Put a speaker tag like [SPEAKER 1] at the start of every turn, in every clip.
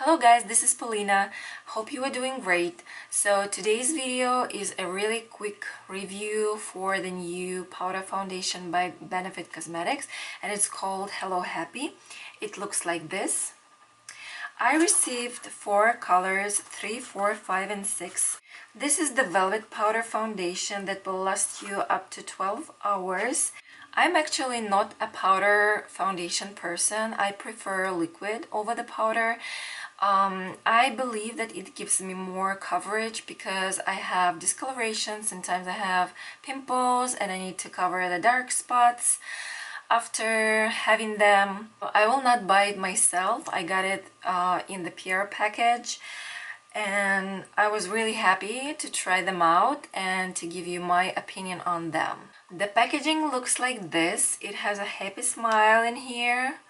[SPEAKER 1] Hello guys, this is Paulina. Hope you are doing great. So today's video is a really quick review for the new powder foundation by Benefit Cosmetics, and it's called Hello Happy. It looks like this. I received 4 colors, 3, 4, 5, and 6. This is the Velvet Powder Foundation that will last you up to 12 hours. I'm actually not a powder foundation person. I prefer liquid over the powder. I believe that it gives me more coverage because I have discoloration. Sometimes I have pimples and I need to cover the dark spots after having them. I will not buy it myself. I got it in the PR package, and I was really happy to try them out and to give you my opinion on them. The packaging looks like this. It has a happy smile in here.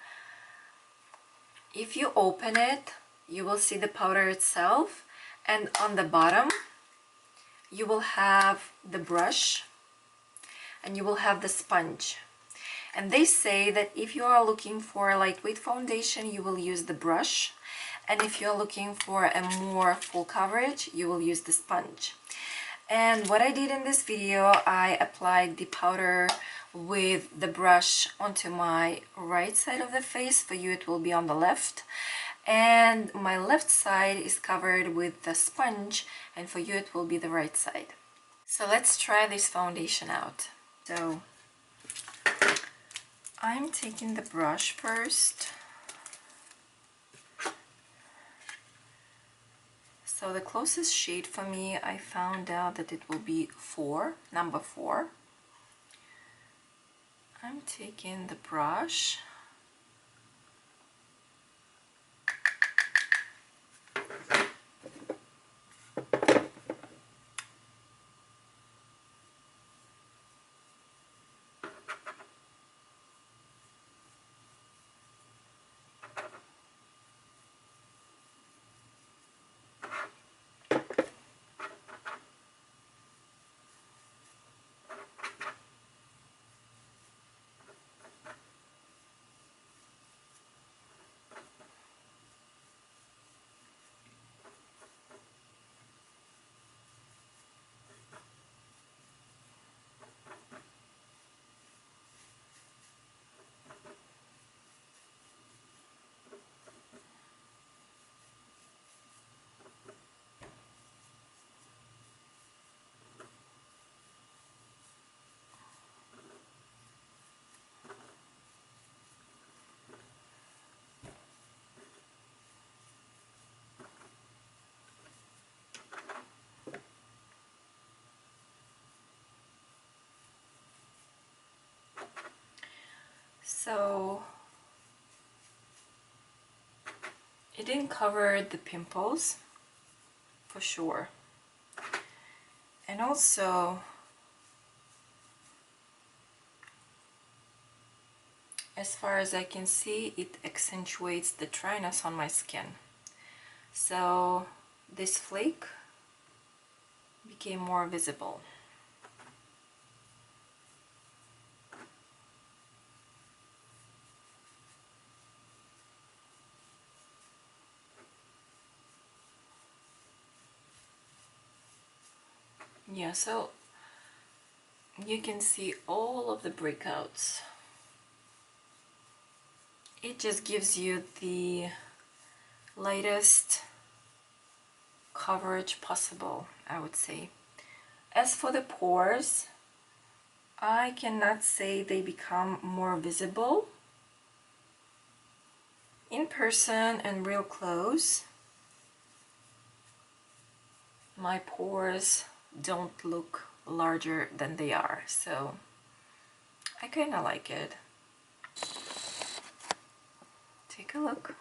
[SPEAKER 1] If you open it, you will see the powder itself, and on the bottom you will have the brush and you will have the sponge. And they say that if you are looking for a lightweight foundation, you will use the brush, and if you're looking for a more full coverage, you will use the sponge. And what I did in this video, I applied the powder with the brush onto my right side of the face. For you it will be on the left, and my left side is covered with the sponge, and for you it will be the right side. So let's try this foundation out. So I'm taking the brush first. So the closest shade for me, I found out that it will be number 4. I'm taking the brush. So it didn't cover the pimples for sure, and also as far as I can see, it accentuates the dryness on my skin. So this flake became more visible. Yeah, so you can see all of the breakouts. It just gives you the lightest coverage possible, I would say. As for the pores, I cannot say they become more visible. In person and real close, my pores don't look larger than they are, so I kind of like it. Take a look.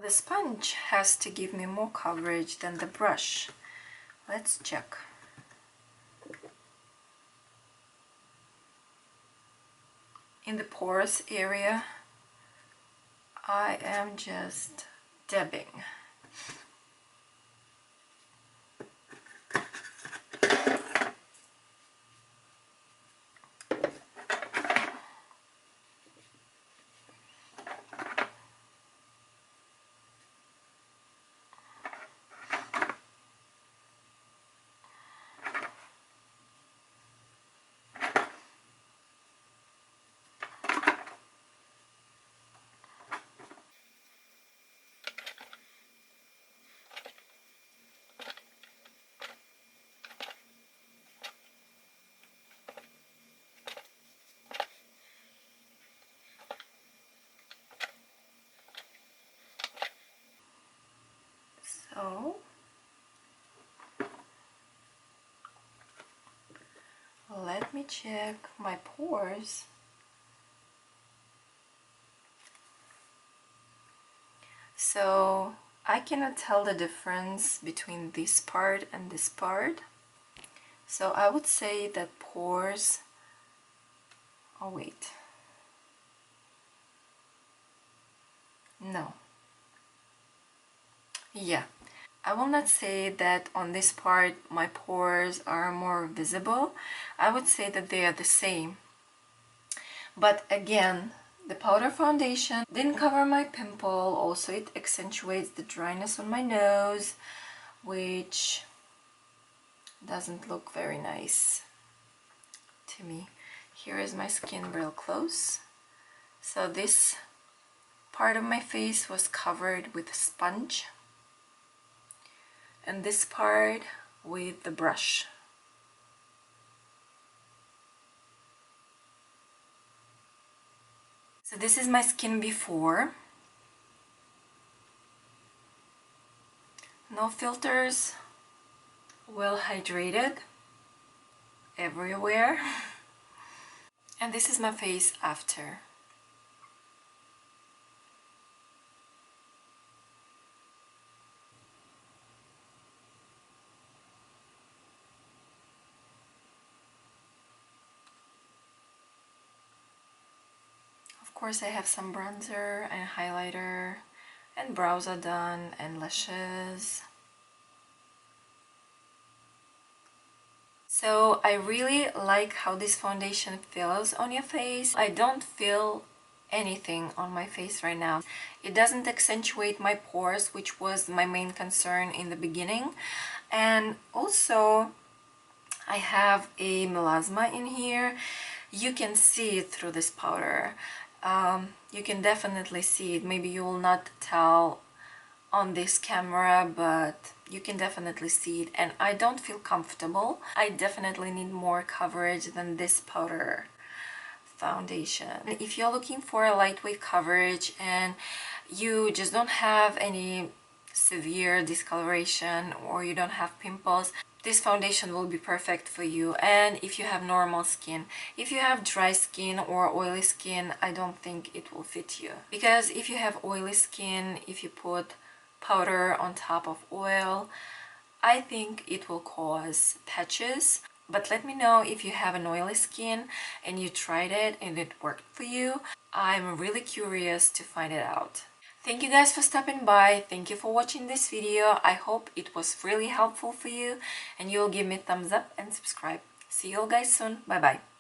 [SPEAKER 1] The sponge has to give me more coverage than the brush. Let's check. In the porous area, I am just dabbing. me check my pores. So I cannot tell the difference between this part and this part. So I would say that pores, oh wait, no, yeah. I will not say that on this part my pores are more visible. I would say that they are the same. But again, the powder foundation didn't cover my pimple. Also, it accentuates the dryness on my nose, which doesn't look very nice to me. Here is my skin real close. So this part of my face was covered with a sponge, and this part with the brush. So this is my skin before. No filters, well hydrated everywhere. And this is my face after. Of course I have some bronzer and highlighter, and brows are done, and lashes. So I really like how this foundation feels on your face. I don't feel anything on my face right now. It doesn't accentuate my pores, which was my main concern in the beginning. And also I have a melasma in here. You can see it through this powder. You can definitely see it. Maybe you will not tell on this camera, but you can definitely see it, and I don't feel comfortable. I definitely need more coverage than this powder foundation. If you're looking for a lightweight coverage and you just don't have any severe discoloration or you don't have pimples, this foundation will be perfect for you. And if you have normal skin, if you have dry skin or oily skin, I don't think it will fit you, because if you have oily skin, if you put powder on top of oil, I think it will cause patches. But let me know if you have an oily skin and you tried it and it worked for you. I'm really curious to find it out. Thank you guys for stopping by. Thank you for watching this video. I hope it was really helpful for you and you'll give me a thumbs up and subscribe. See you all guys soon. Bye bye.